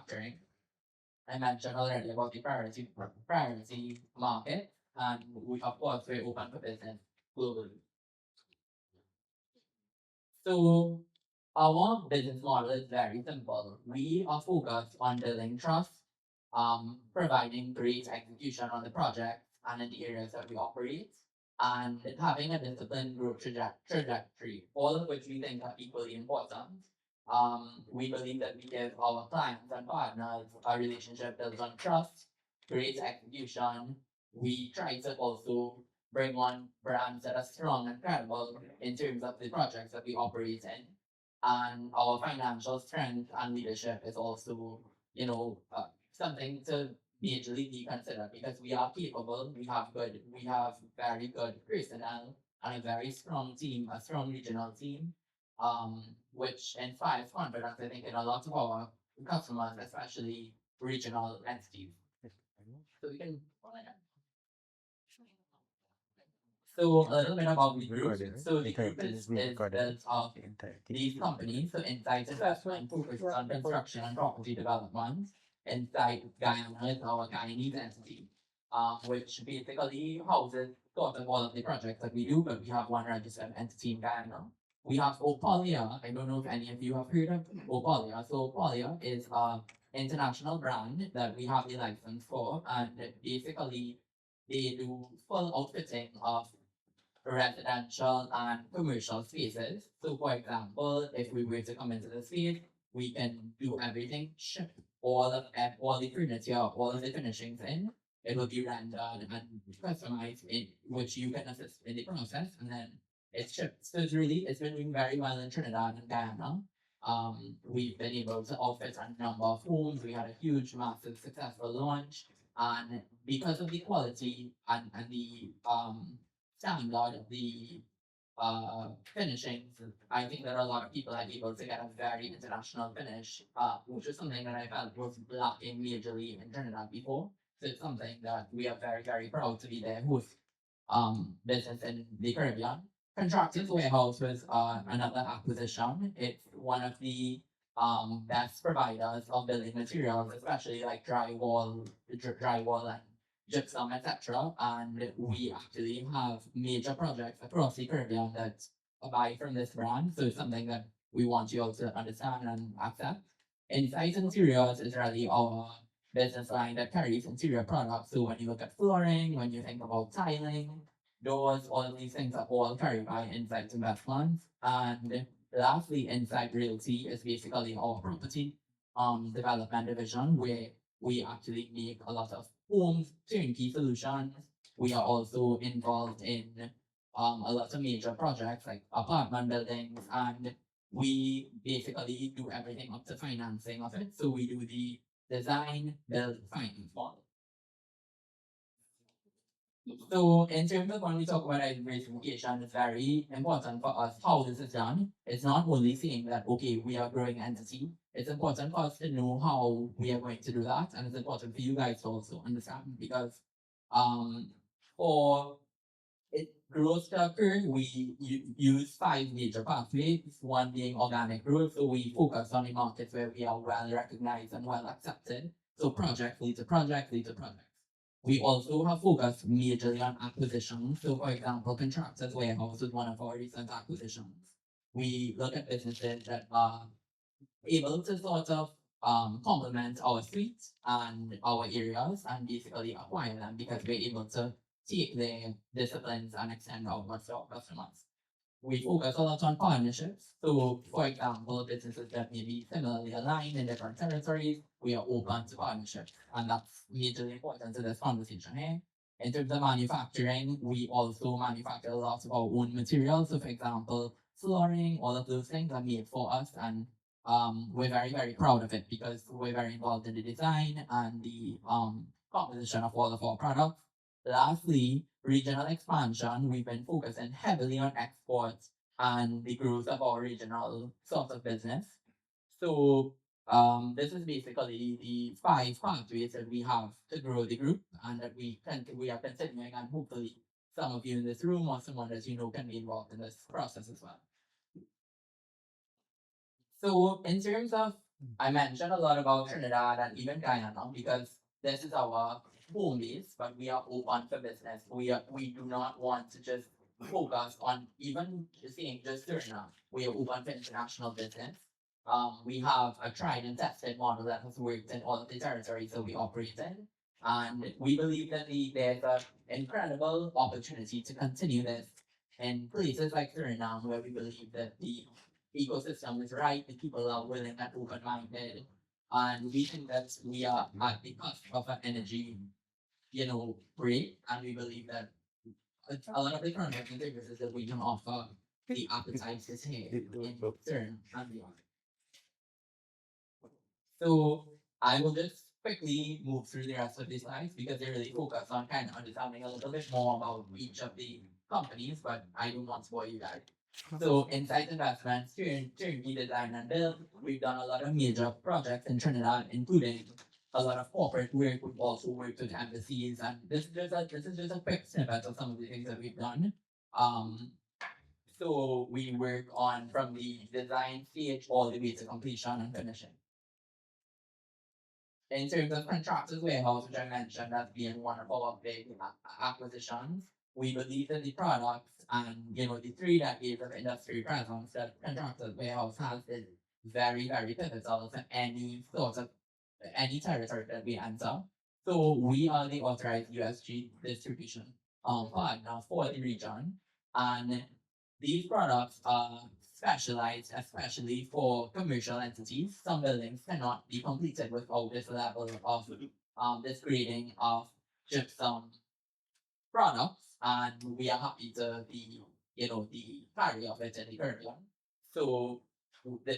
manufacturing. I mentioned already about the priority market, and we of course we're open for business globally. So our business model is very simple. We are focused on building trust, providing great execution on the project and in the areas that we operate, and having a disciplined growth trajectory, all of which we think are equally important. We believe that we give our clients and partners a relationship built on trust, great execution. We try to also bring on brands that are strong and credible in terms of the projects that we operate in. And our financial strength and leadership is also, something to majorly be considered because we are capable, we have very good personnel and a very strong team, a strong regional team, which inspires confidence, I think, in a lot of our customers, especially regional entities. So we can So a little bit about the group. So the group is built of these companies. So Insight Investment focuses on construction and property development. Insight Guyana is our Guyanese entity, which basically houses sort of all of the projects that we do, but we have one registered entity in Guyana. We have Opalia. I don't know if any of you have heard of Opalia. So Opalia is a international brand that we have the license for, and basically they do full outfitting of residential and commercial spaces. So, for example, if we were to come into the space, we can do everything, ship all the furniture, all of the finishings in. It will be rendered and customized, in which you can assist in the process, and then it's shipped. So it's been doing very well in Trinidad and Guyana. We've been able to outfit a number of homes. We had a huge, massive, successful launch, and because of the quality and the standard of the finishings, I think that a lot of people are able to get a very international finish, which is something that I felt was lacking majorly in Trinidad before. So it's something that we are very, very proud to be there with business in the Caribbean. Contractors Warehouse was another acquisition. It's one of the best providers of building materials, especially like drywall and gypsum, etc. And we actually have major projects across the Caribbean that buy from this brand. So it's something that we want you all to understand and accept. Insight Interiors is really our business line that carries interior products. So when you look at flooring, when you think about tiling, doors, all of these things are all carried by Insight Investments. And lastly, Insight Realty is basically our property development division where we actually make a lot of homes, turnkey solutions. We are also involved in a lot of major projects like apartment buildings, and we basically do everything up to financing of it. So we do the design, build, finance model. So in terms of when we talk about diversification, it's very important for us how this is done. It's not only saying that, okay, we are a growing entity. It's important for us to know how we are going to do that. And it's important for you guys to also understand because for growth to occur, we use 5 major pathways, one being organic growth. So we focus on the markets where we are well recognized and well accepted. So project lead to project lead to project. We also have focused majorly on acquisitions. So, for example, Contractors Warehouse was one of our recent acquisitions. We look at businesses that are able to sort of complement our suites and our areas and basically acquire them because we're able to take their disciplines and extend outwards to our customers. We focus a lot on partnerships. So, for example, businesses that may be similarly aligned in different territories, we are open to partnerships. And that's majorly important to this conversation here. In terms of manufacturing, we also manufacture a lot of our own materials. So, for example, flooring, all of those things are made for us. And we're very, very proud of it because we're very involved in the design and the composition of all of our products. Lastly, regional expansion. We've been focusing heavily on exports and the growth of our regional sort of business. So this is basically the 5 pathways that we have to grow the group and that we are continuing, and hopefully some of you in this room or someone that you know can be involved in this process as well. So in terms of I mentioned a lot about Trinidad and even Guyana because this is our home base, but we are open for business. We do not want to just focus on even just saying just Suriname. We are open for international business. We have a tried and tested model that has worked in all of the territories that we operate in. And we believe that there's an incredible opportunity to continue this in places like Suriname, where we believe that the ecosystem is right, the people are willing and open minded. And we think that we are at the cusp of an energy, break. And we believe that a lot of the products and services that we can offer, the appetite is here in turn and beyond. So I will just quickly move through the rest of these slides because they really focus on kind of understanding a little bit more about each of the companies, but I don't want to bore you guys. So Insight Investments, turnkey design and build, we've done a lot of major projects in Trinidad, including a lot of corporate work. We've also worked with embassies, and this is just a quick snippet of some of the things that we've done. Um, so we work on from the design stage all the way to completion and finishing. In terms of contractors warehouse, which I mentioned as being one of our big acquisitions, we believe that the products and the 3 decades of industry presence that contractors warehouse has is very, very pivotal to any sort of any territory that we enter. So we are the authorized USG distribution partner for the region, and these products are specialized, especially for commercial entities. Some buildings cannot be completed without this level of this grading of gypsum products, and we are happy to be, the carrier of it in the Caribbean. So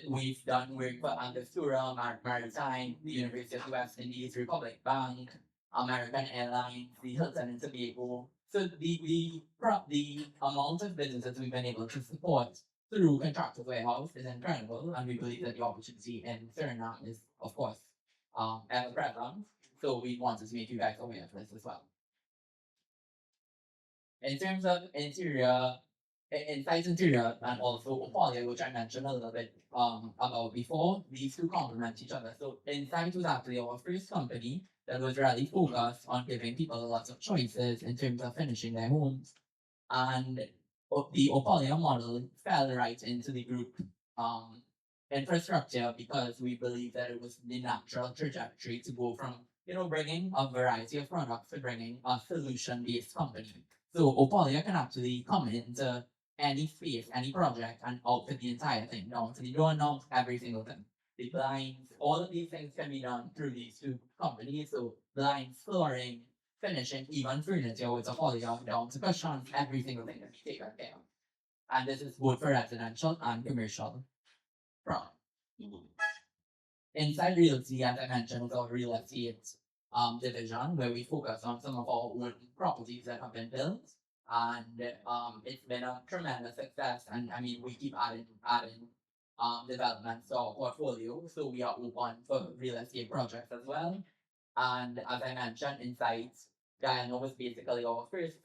we've done work for Angostura, Maritime, the University of West Indies, Republic Bank, American Airlines, the Hilton and Tobago. So the amount of businesses we've been able to support through Contractors Warehouse is incredible, and we believe that the opportunity in Suriname is, of course, ever present. So we wanted to make you guys aware of this as well. In terms of interior, inside interior, and also Opolia, which I mentioned a little bit about before, these two complement each other. So Insight was actually our first company that was really focused on giving people lots of choices in terms of finishing their homes. And the Opolia model fell right into the group um, infrastructure because we believe that it was the natural trajectory to go from bringing a variety of products to bringing a solution-based company. So Opolia can actually come into any space, any project, and outfit the entire thing down to the doorknobs, every single thing. The blinds, all of these things can be done through these two companies. So blinds, flooring, finishing, even furniture with Opolia down to cushions, every single thing can be taken care of. And this is both for residential and commercial product. Inside Realty, as I mentioned, is our real estate division where we focus on some of our own properties that have been built. And it's been a tremendous success. And I mean, we keep adding developments to our portfolio. So we are open for real estate projects as well. And as I mentioned, Insight Guyana was basically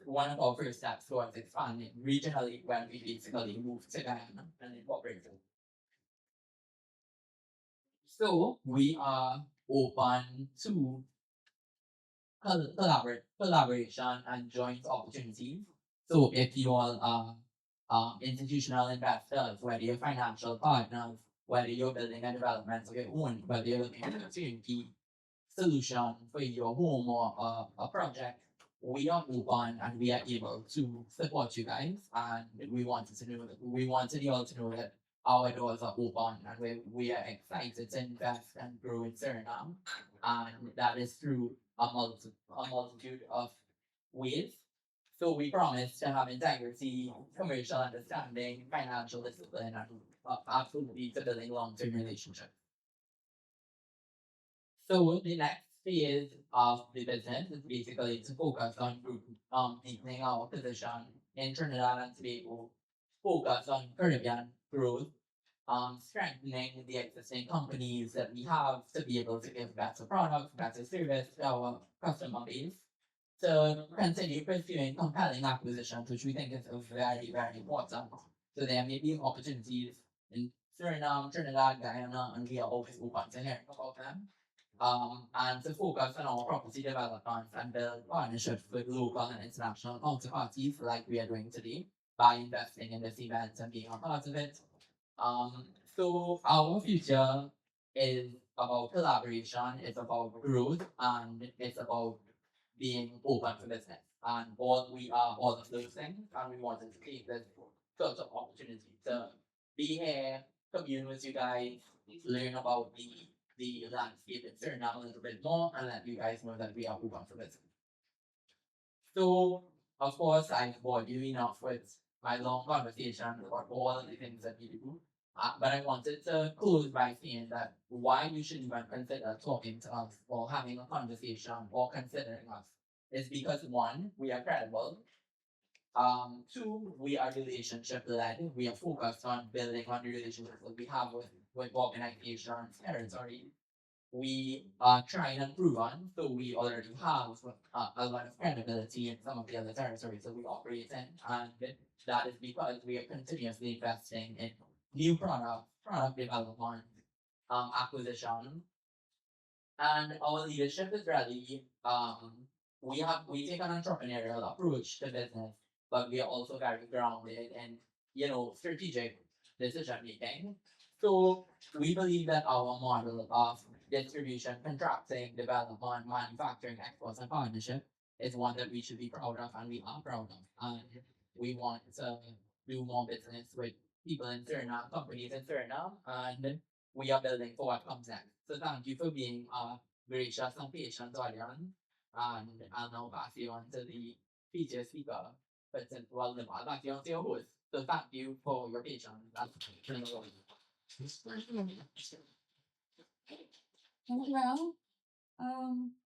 one of our first steps towards expanding regionally when we basically moved to Guyana and incorporated. So we are open to collaboration and joint opportunities. So if you all are institutional investors, whether you're financial partners, whether you're building a development of your own, whether you're looking for a turnkey solution for your home or a project, we are open and we are able to support you guys. And we wanted you all to know that our doors are open and we are excited to invest and grow in Suriname. And that is through a multitude of ways. So we promise to have integrity, commercial understanding, financial discipline, and absolutely to building long-term relationships. So the next phase of the business is basically to focus on deepening our position in Trinidad and Tobago, focus on Caribbean growth, strengthening the existing companies that we have to be able to give better products, better service to our customer base, to continue pursuing compelling acquisitions, which we think is very, very important. So there may be opportunities in Suriname, Trinidad, Guyana, and we are always open to hearing about them. And to focus on our property development and build partnerships with local and international counterparties like we are doing today by investing in this event and being a part of it. Um, so our future is about collaboration, it's about growth, and it's about being open for business. And all we are all of those things, and we wanted to take this sort of opportunity to be here, commune with you guys, learn about the landscape in Suriname a little bit more, and let you guys know that we are open for business. So, of course, I've bored you enough with my long conversation about all the things that we do. But I wanted to close by saying that why you should even consider talking to us or having a conversation or considering us is because one, we are credible. Two, we are relationship led. We are focused on building on the relationships that we have with organizations, territory, we are trying and prove on, so we already have a lot of credibility in some of the other territories that we operate in, and that is because we are continuously investing in new product development, acquisition, and our leadership is really we take an entrepreneurial approach to business, but we are also very grounded in strategic decision making. So we believe that our model of distribution, contracting, development, manufacturing, exports, and partnership is one that we should be proud of, and we are proud of. And we want to do more business with people in Suriname, companies in Suriname, and we are building for what comes next. So thank you for being gracious and patient audience. And I'll now pass you on to the feature speaker, but well, I'll pass you on to your host. So thank you for your patience. Dankjewel.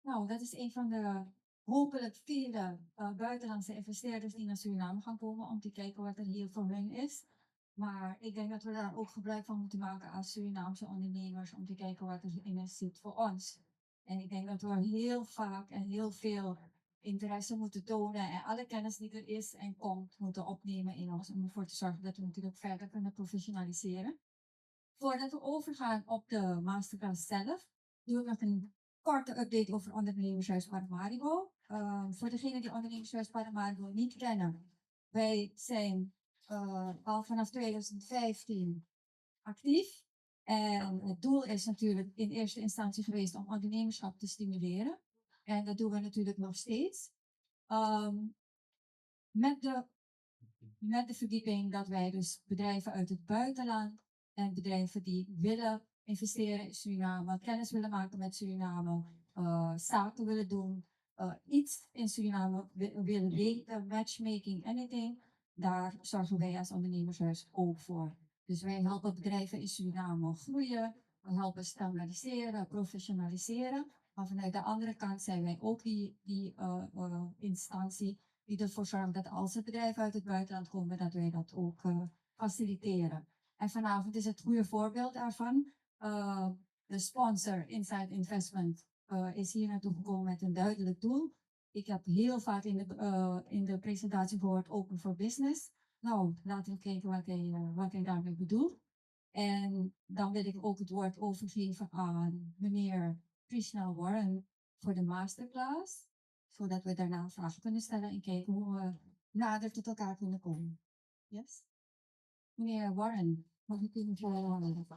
Nou, dat is een van de hopelijk vele buitenlandse investeerders die naar Suriname gaan komen om te kijken wat er hier voor hun is. Maar ik denk dat we daar ook gebruik van moeten maken als Surinaamse ondernemers om te kijken wat er in zit voor ons. En ik denk dat we heel vaak en heel veel interesse moeten tonen en alle kennis die er is en komt moeten opnemen in ons om ervoor te zorgen dat we natuurlijk verder kunnen professionaliseren. Voordat we overgaan op de masterclass zelf, doe ik nog een korte update over Ondernemershuis Paramaribo. Voor degenen die Ondernemershuis Paramaribo niet kennen, wij zijn al vanaf 2015 actief. En het doel is natuurlijk in eerste instantie geweest om ondernemerschap te stimuleren. En dat doen we natuurlijk nog steeds. Met de verdieping dat wij dus bedrijven uit het buitenland en bedrijven die willen investeren in Suriname, kennis willen maken met Suriname, zaken willen doen, iets in Suriname willen weten, matchmaking, anything, daar zorgen wij als ondernemershuis ook voor. Dus wij helpen bedrijven in Suriname groeien, we helpen standaardiseren, professionaliseren. Maar vanuit de andere kant zijn wij ook die instantie die ervoor zorgt dat als het bedrijven uit het buitenland komen, dat wij dat ook faciliteren. En vanavond is het goede voorbeeld daarvan. De sponsor Inside Investment is hier naartoe gekomen met een duidelijk doel. Ik heb heel vaak in de presentatie gehoord Open for Business. Nou, laten we kijken wat hij daarmee bedoelt. En dan wil ik ook het woord overgeven aan meneer Krishna Warren voor de masterclass. Zodat we daarna vragen kunnen stellen en kijken hoe we nader tot elkaar kunnen komen. Yes? Meneer Warren, mag ik u voorhouden?